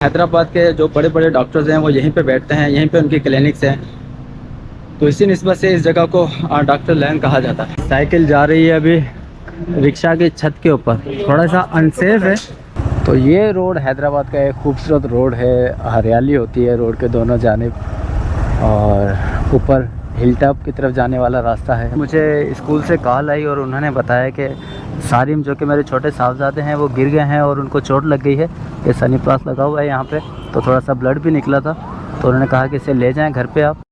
हैदराबाद के जो बड़े बड़े डॉक्टर्स हैं वो यहीं पे बैठते हैं, यहीं पे उनकी क्लिनिक्स हैं। तो इसी निस्बत से इस जगह को डॉक्टर लैन कहा जाता है। साइकिल जा रही है अभी रिक्शा की छत के ऊपर, थोड़ा सा अनसेफ है। तो ये रोड हैदराबाद का एक खूबसूरत रोड है, हरियाली होती है रोड के दोनों जानिब और ऊपर हिल टॉप की तरफ जाने वाला रास्ता है। मुझे स्कूल से कॉल आई और उन्होंने बताया कि सारिम जो कि मेरे छोटे साहबजादे हैं वो गिर गए हैं और उनको चोट लग गई है। ये सनी प्लास लगा हुआ है यहाँ पे, तो थोड़ा सा ब्लड भी निकला था। तो उन्होंने कहा कि इसे ले जाएं घर पे आप।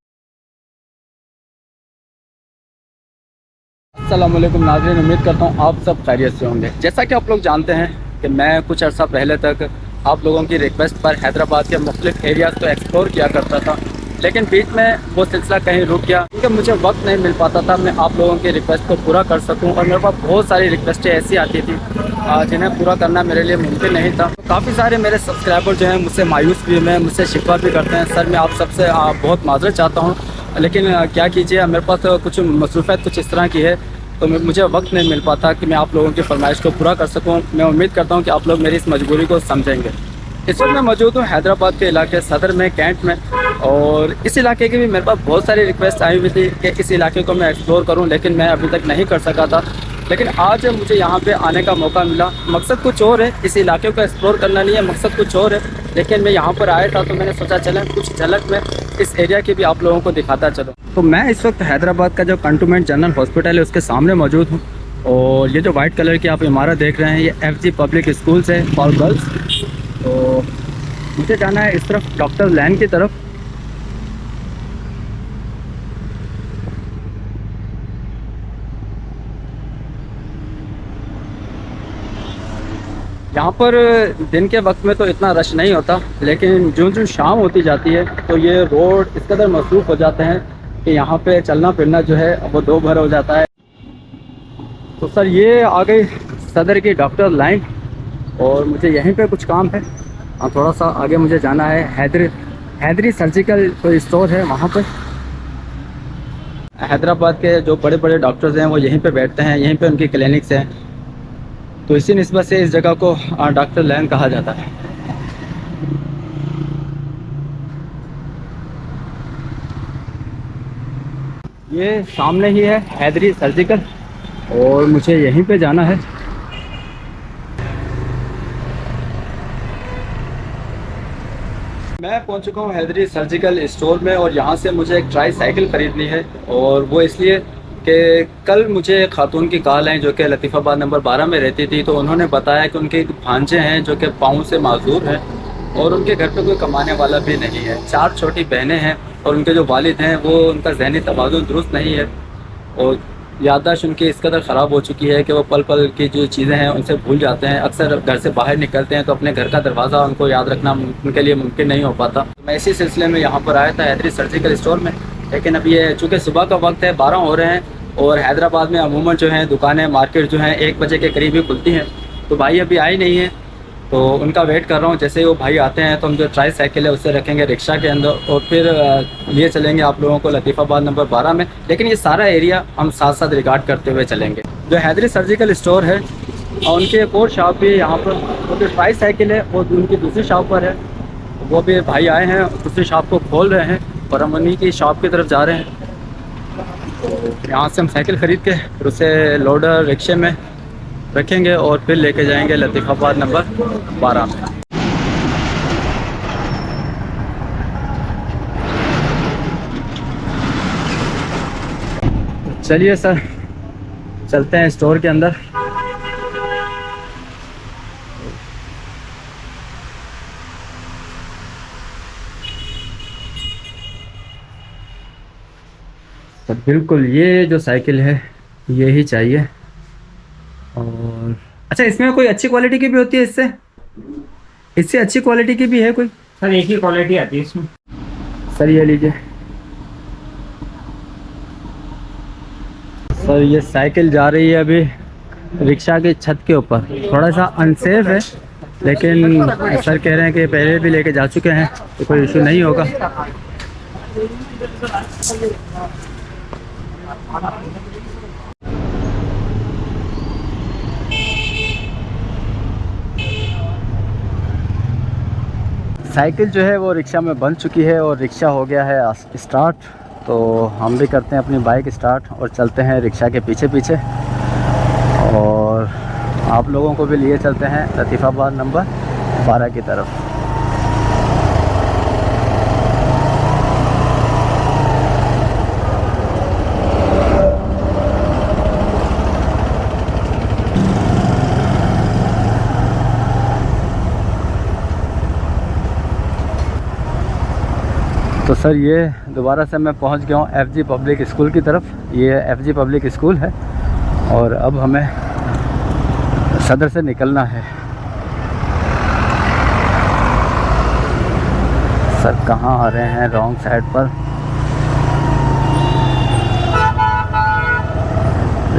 अस्सलाम वालेकुम नाज़रीन, उम्मीद करता हूँ आप सब खैरियत से होंगे। जैसा कि आप लोग जानते हैं कि मैं कुछ अर्सा पहले तक आप लोगों की रिक्वेस्ट पर हैदराबाद के मुख्तलिफ एरियाज़ को एक्सप्लोर किया करता था, लेकिन बीच में वो सिलसिला कहीं रुक गया क्योंकि मुझे वक्त नहीं मिल पाता था मैं आप लोगों की रिक्वेस्ट को पूरा कर सकूं। और मेरे पास बहुत सारी रिक्वेस्टें ऐसी आती थी जिन्हें पूरा करना मेरे लिए मुमकिन नहीं था। तो काफ़ी सारे मेरे सब्सक्राइबर जो हैं मुझसे मायूस भी हैं, मुझसे शिकवा भी करते हैं। सर मैं आप सबसे बहुत माजरत चाहता हूँ, लेकिन क्या कीजिए मेरे पास कुछ मसरूफ़ियत कुछ इस तरह की है तो मुझे वक्त नहीं मिल पाता कि मैं आप लोगों की फरमाइश को पूरा कर सकूं। मैं उम्मीद करता हूं कि आप लोग मेरी इस मजबूरी को समझेंगे। इस वक्त मैं मौजूद हूं हैदराबाद के इलाके सदर में, कैंट में, और इस इलाके की भी मेरे पास बहुत सारी रिक्वेस्ट आई हुई थी कि इस इलाके को मैं एक्सप्लोर करूं, लेकिन मैं अभी तक नहीं कर सका था। लेकिन आज मुझे यहाँ पे आने का मौका मिला। मकसद कुछ और है, इस इलाके को एक्सप्लोर करना नहीं है, मकसद कुछ और है। लेकिन मैं यहाँ पर आया था तो मैंने सोचा चलें कुछ झलक में इस एरिया की भी आप लोगों को दिखाता चलो। तो मैं इस वक्त हैदराबाद का जो कंटोनमेंट जनरल हॉस्पिटल है उसके सामने मौजूद हूँ। और ये जो वाइट कलर की आप इमारत देख रहे हैं ये FG पब्लिक स्कूल्स है फॉर गर्ल्स। तो मुझे जाना है इस तरफ डॉक्टर लैन की तरफ। यहाँ पर दिन के वक्त में तो इतना रश नहीं होता, लेकिन जो शाम होती जाती है तो ये रोड इस कदर मसरूफ़ हो जाते हैं कि यहाँ पे चलना फिरना जो है वो दो भर हो जाता है। तो सर ये आ गई सदर की डॉक्टर लाइन और मुझे यहीं पे कुछ काम है। थोड़ा सा आगे मुझे जाना है, हैदरी सर्जिकल कोई स्टोर है वहाँ पर। हैदराबाद के जो बड़े बड़े डॉक्टर्स हैं वो यहीं पे बैठते हैं, यहीं पे उनकी क्लिनिक्स हैं। तो इसी निस्बत से इस जगह को डॉक्टर लैन कहा जाता है। ये सामने ही है हैदरी सर्जिकल और मुझे यहीं पे जाना है। मैं पहुंच चुका हूँ हैदरी सर्जिकल स्टोर में और यहाँ से मुझे एक ट्राई साइकिल ख़रीदनी है। और वो इसलिए कि कल मुझे खातून की कॉल आई जो कि लतीफ़ाबाद नंबर 12 में रहती थी। तो उन्होंने बताया कि उनके भांजे हैं जो कि पाँव से माजूर हैं और उनके घर पे कोई कमाने वाला भी नहीं है। 4 छोटी बहनें हैं और उनके जो वालिद हैं वो उनका ज़हनी तवाज़ुन दुरुस्त नहीं है और याददाश्त उनकी इस कदर ख़राब हो चुकी है कि वो पल पल की जो चीज़ें हैं उनसे भूल जाते हैं। अक्सर घर से बाहर निकलते हैं तो अपने घर का दरवाज़ा उनको याद रखना उनके लिए मुमकिन नहीं हो पाता। तो मैं इसी सिलसिले में यहाँ पर आया था हैदरी सर्जिकल स्टोर में। लेकिन अब ये चूँकि सुबह का वक्त है, 12 हो रहे हैं और हैदराबाद में अमूमन जो है दुकानें मार्केट जो हैं 1 बजे के करीब ही खुलती हैं। तो भाई अभी आए नहीं हैं तो उनका वेट कर रहा हूँ। जैसे ही वो भाई आते हैं तो हम जो ट्राई साइकिल है उससे रखेंगे रिक्शा के अंदर और फिर लिए चलेंगे आप लोगों को लतीफ़ाबाद नंबर 12 में। लेकिन ये सारा एरिया हम साथ साथ रिगार्ड करते हुए चलेंगे। जो हैदरी सर्जिकल स्टोर है और उनकी एक और शॉप भी यहाँ पर, वो जो ट्राई साइकिल है वो उनकी दूसरी शॉप पर है। वो भी भाई आए हैं दूसरी शॉप को खोल रहे हैं और हम उन्हीं की शॉप की तरफ जा रहे हैं। तो यहाँ से हम साइकिल ख़रीद के फिर उसे लोडर रिक्शे में रखेंगे और फिर लेके जाएंगे लतीफ़ाबाद नंबर 12 में। चलिए सर चलते हैं स्टोर के अंदर। तो बिल्कुल ये जो साइकिल है ये ही चाहिए। और अच्छा इसमें कोई अच्छी क्वालिटी की भी होती है, इससे इससे अच्छी क्वालिटी की भी है कोई? सर एक ही क्वालिटी आती है इसमें। सर ये लीजिए। सर ये साइकिल जा रही है अभी रिक्शा की छत के ऊपर, थोड़ा सा अनसेफ है लेकिन सर कह रहे हैं कि पहले भी लेके जा चुके हैं तो कोई इशू नहीं होगा। साइकिल जो है वो रिक्शा में बन चुकी है और रिक्शा हो गया है स्टार्ट। तो हम भी करते हैं अपनी बाइक स्टार्ट और चलते हैं रिक्शा के पीछे पीछे, और आप लोगों को भी लिए चलते हैं लतीफ़ाबाद नंबर 12 की तरफ। तो सर ये दोबारा से मैं पहुंच गया हूँ FG पब्लिक स्कूल की तरफ। ये FG पब्लिक स्कूल है और अब हमें सदर से निकलना है। सर कहाँ आ रहे हैं, रॉन्ग साइड पर।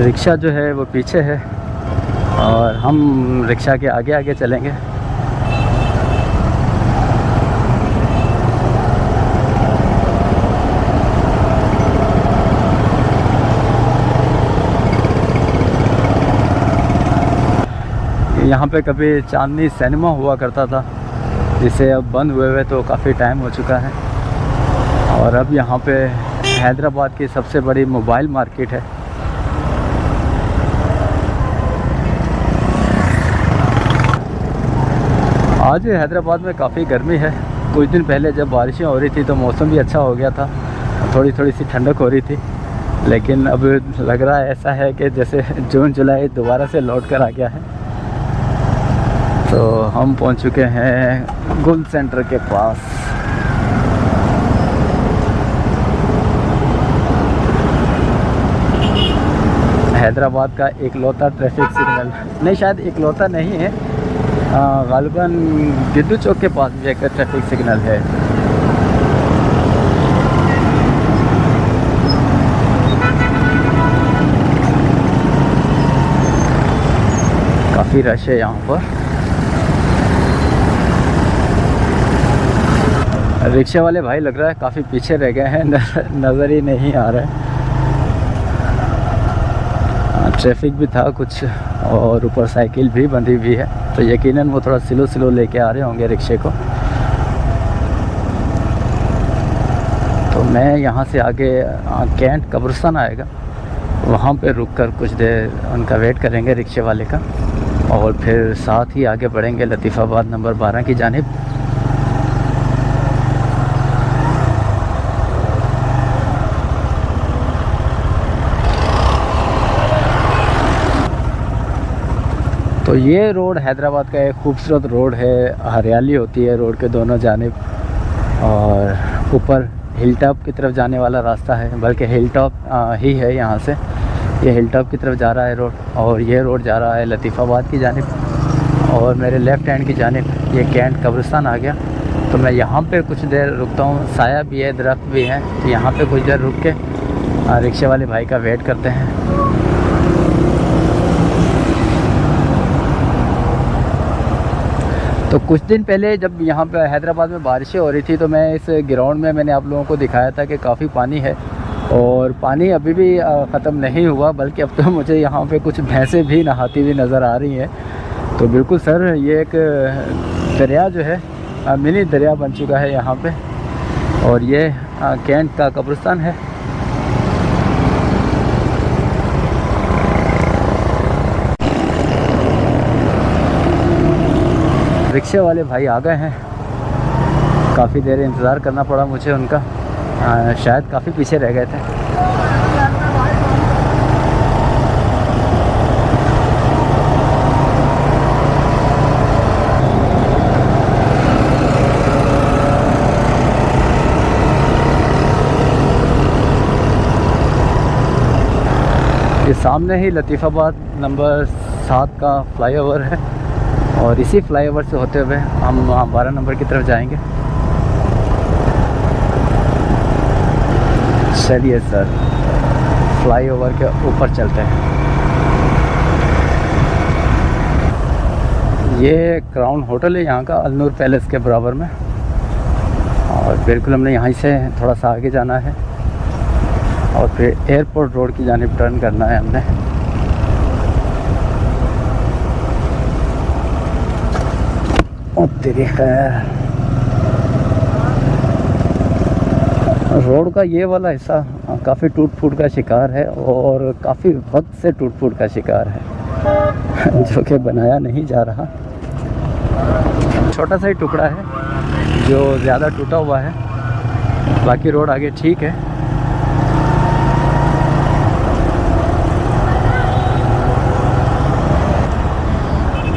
रिक्शा जो है वो पीछे है और हम रिक्शा के आगे आगे चलेंगे। यहाँ पे कभी चांदनी सिनेमा हुआ करता था, जिसे अब बंद हुए तो काफ़ी टाइम हो चुका है। और अब यहाँ पे हैदराबाद की सबसे बड़ी मोबाइल मार्केट है। आज हैदराबाद में काफ़ी गर्मी है। कुछ दिन पहले जब बारिशें हो रही थी तो मौसम भी अच्छा हो गया था, थोड़ी थोड़ी सी ठंडक हो रही थी। लेकिन अब लग रहा है ऐसा है कि जैसे जून जुलाई दोबारा से लौट कर आ गया है। तो हम पहुंच चुके हैं गुल सेंटर के पास। हैदराबाद का इकलौता ट्रैफिक सिग्नल, नहीं शायद इकलौता नहीं है, गालिबन गिद्दू चौक के पास भी एक ट्रैफिक सिग्नल है। काफ़ी रश है यहाँ पर। रिक्शा वाले भाई लग रहा है काफ़ी पीछे रह गए हैं, नज़र ही नहीं आ रहा है। ट्रैफिक भी था कुछ और ऊपर साइकिल भी बंधी हुई है, तो यकीनन वो थोड़ा स्लो स्लो लेके आ रहे होंगे रिक्शे को। तो मैं यहाँ से आगे कैंट कब्रिस्तान आएगा, वहाँ पे रुक कर कुछ देर उनका वेट करेंगे रिक्शे वाले का, और फिर साथ ही आगे बढ़ेंगे लतीफ़ाबाद नंबर 12 की जानिब। तो ये रोड हैदराबाद का एक खूबसूरत रोड है। हरियाली होती है रोड के दोनों जानिब, और ऊपर हिल टॉप की तरफ जाने वाला रास्ता है, बल्कि हिल टॉप ही है। यहाँ से ये हिल टॉप की तरफ जा रहा है रोड, और ये रोड जा रहा है लतीफ़ाबाद की जानिब। और मेरे लेफ़्ट हैंड की जानिब ये कैंट कब्रिस्तान आ गया। तो मैं यहाँ पे कुछ देर रुकता हूँ, साया भी है, दरख्त भी है, तो यहाँ पे कुछ देर रुक के रिक्शे वाले भाई का वेट करते हैं। तो कुछ दिन पहले जब यहाँ पे हैदराबाद में बारिशें हो रही थी, तो मैं इस ग्राउंड में मैंने आप लोगों को दिखाया था कि काफ़ी पानी है, और पानी अभी भी ख़त्म नहीं हुआ, बल्कि अब तो मुझे यहाँ पे कुछ भैंसें भी नहाती हुई नज़र आ रही हैं। तो बिल्कुल सर, ये एक दरिया जो है मिनी दरिया बन चुका है यहाँ पे, और ये कैंट का कब्रिस्तान है। रिक्शे वाले भाई आ गए हैं, काफ़ी देर इंतज़ार करना पड़ा मुझे उनका, शायद काफ़ी पीछे रह गए थे। ये सामने ही लतीफ़ाबाद नंबर 7 का फ्लाईओवर है, और इसी फ्लाईओवर से होते हुए हम 12 नंबर की तरफ जाएंगे। चलिए सर, फ्लाईओवर के ऊपर चलते हैं। ये क्राउन होटल है यहाँ का, अलनूर पैलेस के बराबर में, और बिल्कुल हमने यहाँ से थोड़ा सा आगे जाना है और फिर एयरपोर्ट रोड की जानिब टर्न करना है हमने। और तेरी खैर, रोड का ये वाला हिस्सा काफ़ी टूट फूट का शिकार है और काफ़ी वक्त से टूट फूट का शिकार है जो कि बनाया नहीं जा रहा। छोटा सा ही टुकड़ा है जो ज़्यादा टूटा हुआ है, बाकी रोड आगे ठीक है।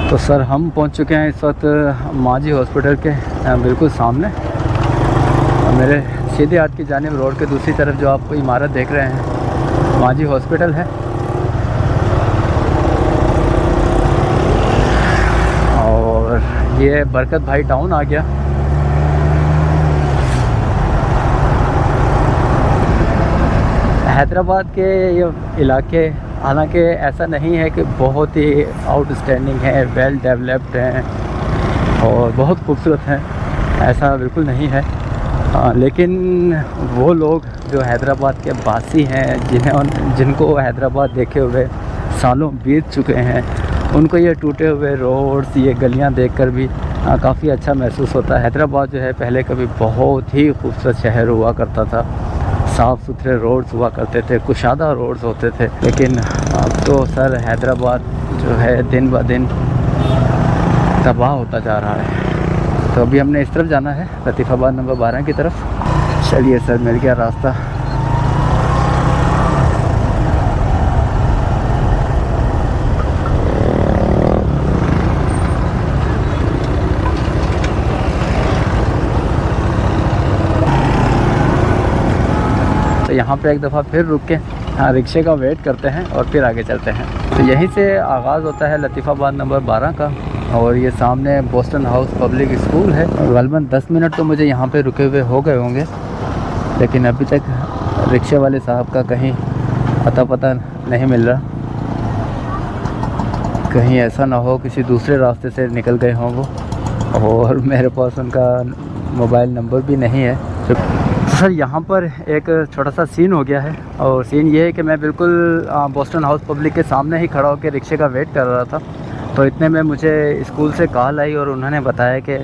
तो सर हम पहुंच चुके हैं इस वक्त माजी हॉस्पिटल के बिल्कुल सामने। मेरे सीधे हाथ की जानिब रोड के दूसरी तरफ जो आपको इमारत देख रहे हैं माजी हॉस्पिटल है। और ये बरकत भाई टाउन आ गया। हैदराबाद के ये इलाके हालांकि ऐसा नहीं है कि बहुत ही आउटस्टैंडिंग है, वेल डेवलप्ड हैं और बहुत खूबसूरत हैं, ऐसा बिल्कुल नहीं है। लेकिन वो लोग जो हैदराबाद के वासी हैं, जिनको हैदराबाद देखे हुए सालों बीत चुके हैं, उनको ये टूटे हुए रोड्स, ये गलियां देखकर भी काफ़ी अच्छा महसूस होता है। हैदराबाद जो है पहले कभी बहुत ही खूबसूरत शहर हुआ करता था, साफ़ सुथरे रोड्स हुआ करते थे, कुशादा रोड्स होते थे। लेकिन अब तो सर हैदराबाद जो है दिन ब दिन तबाह होता जा रहा है। तो अभी हमने इस तरफ जाना है, लतीफ़ाबाद नंबर 12 की तरफ। चलिए सर, मिल गया रास्ता। तो यहाँ पे एक दफ़ा फिर रुक के रिक्शे का वेट करते हैं और फिर आगे चलते हैं। तो यहीं से आगाज़ होता है लतीफ़ाबाद नंबर 12 का और ये सामने बोस्टन हाउस पब्लिक स्कूल है। गलबन 10 मिनट तो मुझे यहाँ पे रुके हुए हो गए होंगे, लेकिन अभी तक रिक्शे वाले साहब का कहीं पता नहीं मिल रहा। कहीं ऐसा ना हो किसी दूसरे रास्ते से निकल गए हों वो, और मेरे पास उनका मोबाइल नंबर भी नहीं है। तो सर यहाँ पर एक छोटा सा सीन हो गया है, और सीन ये है कि मैं बिल्कुल बोस्टन हाउस पब्लिक के सामने ही खड़ा होकर रिक्शे का वेट कर रहा था। तो इतने में मुझे स्कूल से कॉल आई और उन्होंने बताया कि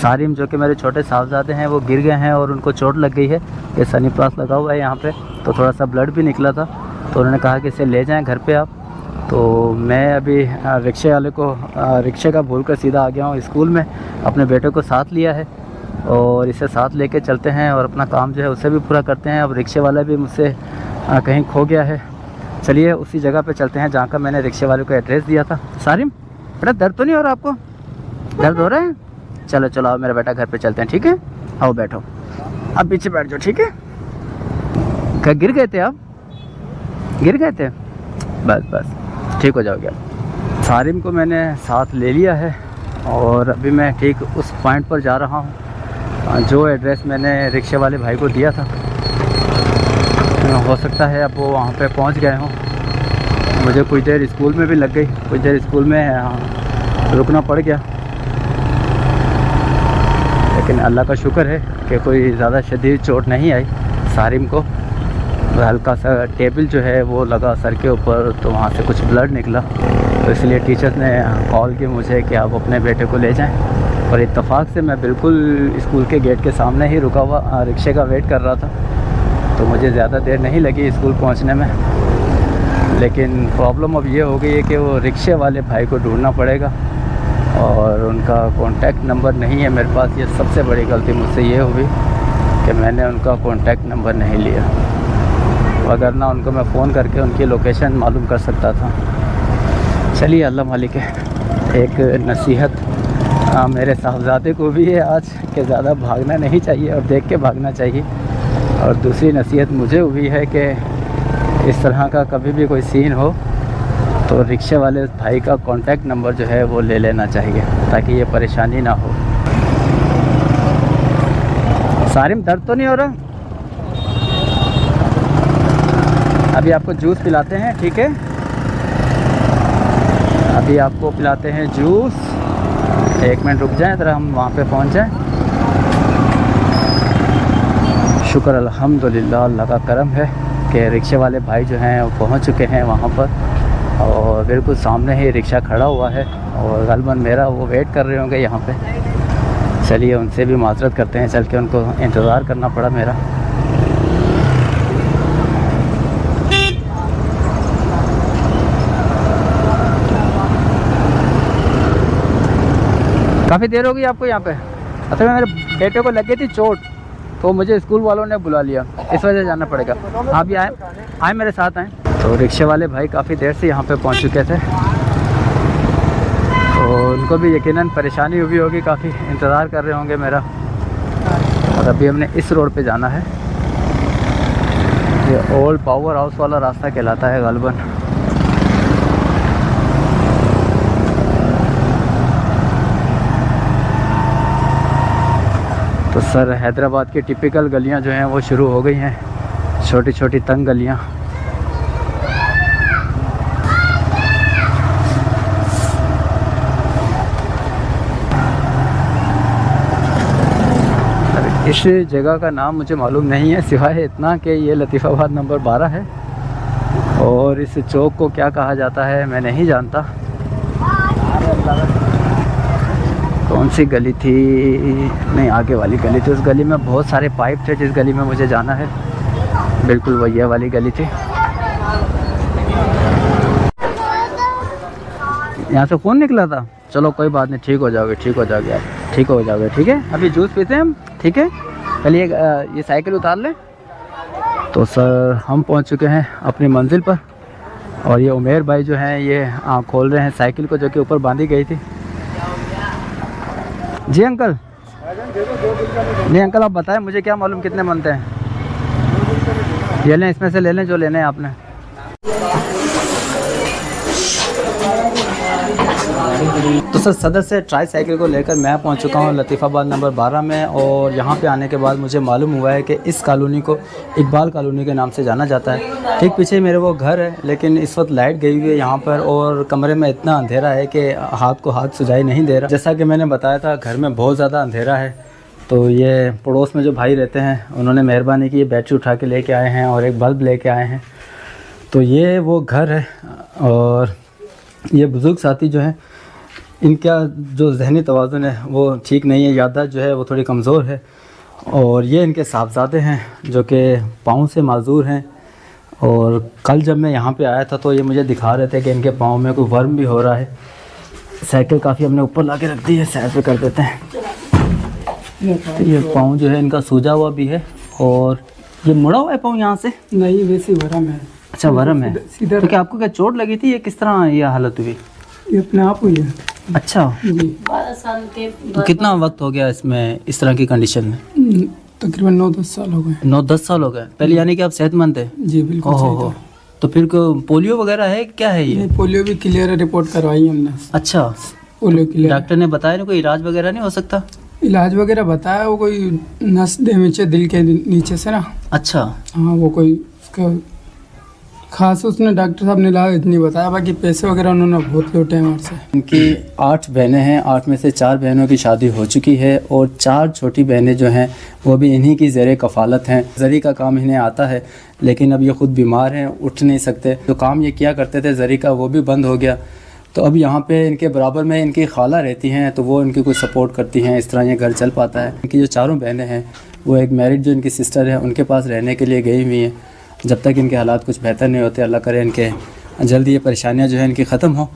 सारिम जो कि मेरे छोटे साहबजादे हैं वो गिर गए हैं और उनको चोट लग गई है। ये सनी प्लास लगा हुआ है यहाँ पे, तो थोड़ा सा ब्लड भी निकला था। तो उन्होंने कहा कि इसे ले जाएं घर पे आप। तो मैं अभी रिक्शे वाले को रिक्शे का भूल कर सीधा आ गया हूँ स्कूल में। अपने बेटे को साथ लिया है और इसे साथ लेके चलते हैं और अपना काम जो है उसे भी पूरा करते हैं। अब रिक्शे वाला भी मुझसे कहीं खो गया है। चलिए उसी जगह पे चलते हैं जहाँ का मैंने रिक्शे वाले को एड्रेस दिया था। सारिम बेटा, दर्द तो नहीं हो रहा आपको? दर्द हो रहा है? चलो चलो आओ मेरा बेटा, घर पे चलते हैं, ठीक है? आओ बैठो, अब पीछे बैठ जाओ, ठीक है? क्या गिर गए थे आप? गिर गए थे? बस बस ठीक हो जाओगे। सारिम को मैंने साथ ले लिया है और अभी मैं ठीक उस पॉइंट पर जा रहा हूँ जो एड्रेस मैंने रिक्शे वाले भाई को दिया था। हो सकता है अब वो वहाँ पे पहुँच गए हों। मुझे कुछ देर स्कूल में भी लग गई, कुछ देर स्कूल में रुकना पड़ गया, लेकिन अल्लाह का शुक्र है कि कोई ज़्यादा शदीद चोट नहीं आई सारिम को। हल्का सा टेबल जो है वो लगा सर के ऊपर, तो वहाँ से कुछ ब्लड निकला। तो इसलिए टीचर्स ने कॉल की मुझे कि आप अपने बेटे को ले जाएं। और इत्तेफाक से मैं बिल्कुल स्कूल के गेट के सामने ही रुका हुआ रिक्शे का वेट कर रहा था, तो मुझे ज़्यादा देर नहीं लगी स्कूल पहुँचने में। लेकिन प्रॉब्लम अब ये हो गई है कि वो रिक्शे वाले भाई को ढूंढना पड़ेगा और उनका कॉन्टैक्ट नंबर नहीं है मेरे पास। ये सबसे बड़ी गलती मुझसे ये हुई कि मैंने उनका कॉन्टैक्ट नंबर नहीं लिया, वगरना उनको मैं फ़ोन करके उनकी लोकेशन मालूम कर सकता था। चलिए अल्लाह मालिक है। एक नसीहत मेरे साहबजादे को भी है आज कि ज़्यादा भागना नहीं चाहिए और देख के भागना चाहिए। और दूसरी नसीहत मुझे हुई है कि इस तरह का कभी भी कोई सीन हो तो रिक्शे वाले भाई का कॉन्टैक्ट नंबर जो है वो ले लेना चाहिए ताकि ये परेशानी ना हो। सारिम दर्द तो नहीं हो रहा? अभी आपको जूस पिलाते हैं, ठीक है? अभी आपको पिलाते हैं जूस। 1 मिनट रुक जाएं ज़रा, हम वहाँ पे पहुँच जाएं। शुक्र अल्हम्दुलिल्लाह, अल्लाह का करम है कि रिक्शे वाले भाई जो हैं वो पहुँच चुके हैं वहाँ पर, और बिल्कुल सामने ही रिक्शा खड़ा हुआ है और गलबन मेरा वो वेट कर रहे होंगे यहाँ पे। चलिए उनसे भी माजरत करते हैं, चल के उनको इंतज़ार करना पड़ा मेरा। काफ़ी देर हो गई आपको यहाँ पे? असल में मेरे बेटे को लग गई थी चोट, तो मुझे स्कूल वालों ने बुला लिया, इस वजह से जाना पड़ेगा। आप भी आए मेरे साथ आए। तो रिक्शे वाले भाई काफ़ी देर से यहाँ पे पहुँच चुके थे, तो उनको भी यकीनन परेशानी हुई होगी, काफ़ी इंतज़ार कर रहे होंगे मेरा। और अभी हमने इस रोड पे जाना है, ये ओल्ड पावर हाउस वाला रास्ता कहलाता है गालिबन। तो सर हैदराबाद की टिपिकल गलियां जो हैं वो शुरू हो गई हैं, छोटी छोटी तंग गलियां। इस जगह का नाम मुझे मालूम नहीं है, सिवाय इतना कि ये लतीफ़ाबाद नंबर 12 है, और इस चौक को क्या कहा जाता है मैं नहीं जानता। कौन सी गली थी? नहीं, आगे वाली गली थी। उस गली में बहुत सारे पाइप थे, जिस गली में मुझे जाना है बिल्कुल वही वाली गली थी। यहाँ से कौन निकला था? चलो कोई बात नहीं, ठीक हो जाओगे, ठीक हो जाओगे आप, ठीक हो जाओगे, ठीक है। अभी जूस पीते हैं हम, ठीक है। चलिए ये साइकिल उतार लें। तो सर हम पहुँच चुके हैं अपनी मंजिल पर, और ये उमेर भाई जो हैं ये खोल रहे हैं साइकिल को, जो कि ऊपर बांधी गई थी। जी अंकल। नहीं अंकल, आप बताएं, मुझे क्या मालूम कितने बनते हैं। ये लें, इसमें से ले लें जो लेने हैं आपने। तो सर सदर से ट्राई साइकिल को लेकर मैं पहुंच चुका हूं लतीफ़ाबाद नंबर 12 में, और यहां पे आने के बाद मुझे मालूम हुआ है कि इस कॉलोनी को इकबाल कॉलोनी के नाम से जाना जाता है। ठीक पीछे मेरे वो घर है, लेकिन इस वक्त लाइट गई हुई है यहाँ पर, और कमरे में इतना अंधेरा है कि हाथ को हाथ सुझाई नहीं दे रहा। जैसा कि मैंने बताया था, घर में बहुत ज़्यादा अंधेरा है। तो ये पड़ोस में जो भाई रहते हैं, उन्होंने मेहरबानी की, ये बैटरी उठा के लेके आए हैं और एक बल्ब लेके आए हैं। तो ये वो घर है, और ये बुज़ुर्ग साथी जो हैं, इनका जो जहनी तवाज़ुन है वो ठीक नहीं है, याददाश्त जो है वो थोड़ी कमज़ोर है। और ये इनके साहबज़ादे हैं जो कि पाँव से माजूर हैं। और कल जब मैं यहाँ पे आया था तो ये मुझे दिखा रहे थे कि इनके पाँव में कोई वर्म भी हो रहा है। साइकिल काफ़ी हमने ऊपर ला के रख दी है, साइड पे कर देते हैं। तो ये पाँव जो है इनका सूजा हुआ भी है, और ये मुड़ा हुआ है पाँव यहाँ से। नहीं, वैसे वरम है। अच्छा, वरम है। सीधा। तो क्या आपको क्या चोट लगी थी? ये किस तरह ये हालत हुई? ये अपने आप हुई है। अच्छा जी। 12 साल के तो कितना वक्त हो गया इसमें, इस तरह की कंडीशन में? तकरीबन 9-10 साल हो गए। 9-10 साल हो गए। पहले यानी कि आप सेहतमंद थे? जी बिल्कुल सही था। तो फिर पोलियो वगैरह है, क्या है ये? पोलियो भी क्लियर है, रिपोर्ट करवाई हमने। अच्छा, पोलियो क्लियर। डॉक्टर ने बताया ना कोई इलाज वगैरह नहीं हो सकता? इलाज वगैरह बताया, वो कोई नस डैमेज है दिल के नीचे से ना। अच्छा। हाँ, वो कोई उसका खास उसने डॉक्टर साहब ने इलाज इतनी बताया, बाकी पैसे वगैरह उन्होंने बहुत लूटे हैं से। इनकी 8 बहनें हैं, 8 में से 4 बहनों की शादी हो चुकी है, और 4 छोटी बहनें जो हैं वो भी इन्हीं की ज़ेरे कफ़ालत हैं। ज़री का काम इन्हें आता है, लेकिन अब ये ख़ुद बीमार हैं, उठ नहीं सकते। जो काम ये किया करते थे ज़री का, वो भी बंद हो गया। तो अब यहाँ पे इनके बराबर में इनकी खाला रहती हैं, तो वो इनकी कुछ सपोर्ट करती हैं, इस तरह ये घर चल पाता है। इनकी जो 4 बहनें हैं, वो एक मैरिड जो इनकी सिस्टर है उनके पास रहने के लिए गई हुई हैं। जब तक इनके हालात कुछ बेहतर नहीं होते, अल्लाह करे इनके जल्दी ये परेशानियां जो है इनकी ख़त्म हो।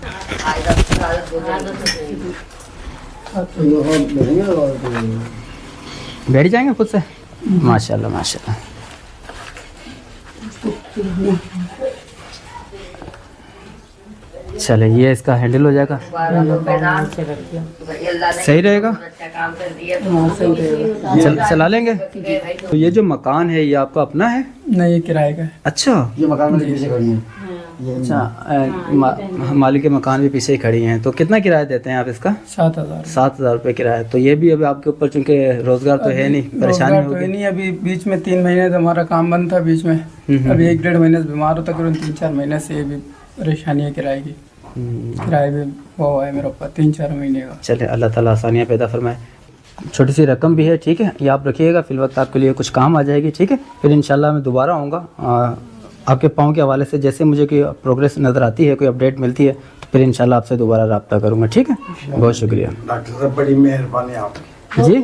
बैठ जाएंगे खुद से? माशाल्लाह माशाल्लाह। चले, ये इसका हैंडल हो जाएगा, सही रहेगा। चला लेंगे। तो ये जो मकान है ये आपका अपना है? नहीं, ये किराए का है। अच्छा, ये मकान में पीछे खड़ी है। अच्छा, मालिक के मकान भी पीछे ही खड़ी हैं। तो कितना किराया देते हैं आप इसका? 7,000। 7,000 रुपये किराया। तो ये भी अभी आपके ऊपर, चूँकि रोज़गार तो है नहीं, परेशानी रोजगार तो है होगी। नहीं। अभी बीच में 3 महीने से हमारा काम बंद था बीच में। अभी 1-1.5 महीने से बीमार हो, तकरीबन 3-4 महीने से ये भी परेशानी है किराए की। किराया भी वो है मेरे ऊपर 3-4 महीने का। चले, अल्लाह ताला आसानियाँ पैदा फरमाए। छोटी सी रकम भी है, ठीक है, ये आप रखिएगा, फिल वक्त आपके लिए कुछ काम आ जाएगी, ठीक है। फिर इंशाल्लाह मैं दोबारा आऊँगा आपके पाँव के हवाले से। जैसे मुझे कोई प्रोग्रेस नज़र आती है, कोई अपडेट मिलती है, तो फिर इंशाल्लाह आपसे दोबारा रब्ता करूँगा, ठीक है। बहुत शुक्रिया डॉक्टर साहब, बड़ी मेहरबानी आपकी। जी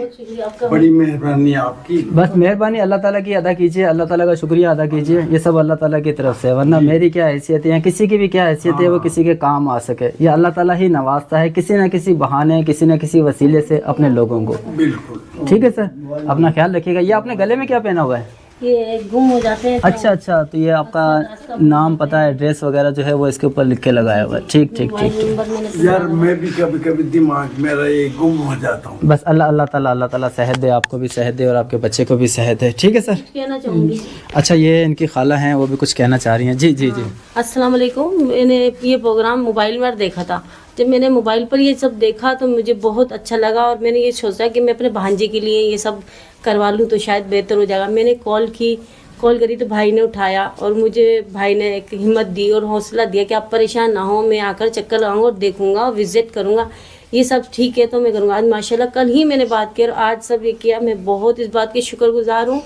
बड़ी मेहरबानी आपकी। बस मेहरबानी अल्लाह ताला की अदा कीजिए, अल्लाह ताला का शुक्रिया अदा कीजिए। ये सब अल्लाह ताला की तरफ से है, वरना मेरी क्या हैसियत है या किसी की भी क्या हैसियत है वो किसी के काम आ सके। ये अल्लाह ताला ही नवाजता है किसी न किसी बहाने किसी न किसी वसीले से अपने लोगों को। बिल्कुल ठीक है सर, अपना ख्याल रखिएगा। ये आपने गले में क्या पहना हुआ है? ये गुम हो जाते हैं। अच्छा अच्छा, तो ये आपका नाम पता है, एड्रेस वगैरह जो है वो इसके ऊपर लिख के लगाया हुआ है। ठीक ठीक ठीक ठीक। नंबर मैंने यार मैं भी कभी कभी दिमाग मेरा ये गुम हो जाता हूँ। बस अल्लाह ताला सेहत दे, आपको भी सेहत दे और आपके बच्चे को भी सेहत है। ठीक है सर। कहना चाहूँगी। अच्छा, ये इनकी खाला हैं, वो भी कुछ कहना चाह रही हैं। जी जी जी। अस्सलाम वालेकुम। मैंने ये प्रोग्राम मोबाइल में देखा था। जब मैंने मोबाइल पर ये सब देखा तो मुझे बहुत अच्छा लगा और मैंने ये सोचा कि मैं अपने भांजे के लिए ये सब करवा लूँ तो शायद बेहतर हो जाएगा। मैंने कॉल करी तो भाई ने उठाया और मुझे भाई ने एक हिम्मत दी और हौसला दिया कि आप परेशान ना हो, मैं आकर चक्कर लगाऊंगा और देखूंगा और विजिट करूंगा। ये सब ठीक है तो मैं करूँगा। आज माशाल्लाह कल ही मैंने बात की और आज सब ये किया। मैं बहुत इस बात की शुक्रगुजार हूँ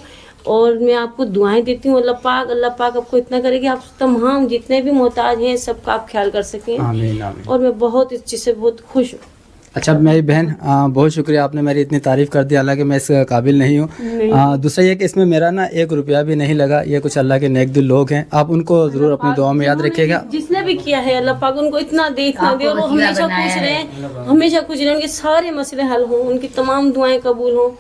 और मैं आपको दुआएं देती हूँ। अल्लाह पाक आपको इतना करे कि आप तमाम जितने भी मोहताज हैं सबका आप ख्याल कर सकें। आमीन आमीन। और मैं बहुत इस चीज़ से बहुत खुश हूँ। अच्छा मेरी बहन, बहुत शुक्रिया, आपने मेरी इतनी तारीफ़ कर दी, हालांकि मैं इस काबिल नहीं हूँ। दूसरा ये कि इसमें मेरा ना 1 रुपया भी नहीं लगा। ये कुछ अल्लाह के नेक दिल लोग हैं, आप उनको ज़रूर अपनी दुआ में याद रखिएगा। जिसने भी किया है अल्लाह पाक उनको इतना दे और वो हमेशा खुश रहें, हमेशा खुश रहें, उनके सारे मसले हल हों, उनकी तमाम दुआएं कबूल हों।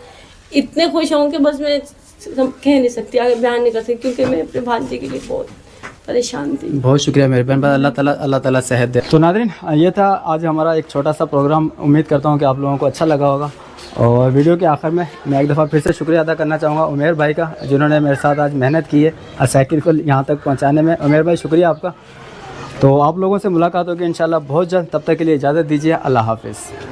इतने खुश हों कि बस मैं कह नहीं सकती, आगे बयान नहीं कर सकती, क्योंकि मैं अपने भांजे के लिए बहुत परेशान थी। बहुत शुक्रिया मेरे बहन, बस अल्लाह ताला सेहत दे। तो नाज़रीन, ये था आज हमारा एक छोटा सा प्रोग्राम। उम्मीद करता हूँ कि आप लोगों को अच्छा लगा होगा। और वीडियो के आखिर में मैं एक दफ़ा फिर से शुक्रिया अदा करना चाहूँगा उमेर भाई का, जिन्होंने मेरे साथ आज मेहनत की है साइकिल को यहाँ तक पहुँचाने में। उमेर भाई शुक्रिया आपका। तो आप लोगों से मुलाकात होगी इंशाल्लाह बहुत जल्द, तब तक के लिए इजाज़त दीजिए। अल्लाह हाफ़िज़।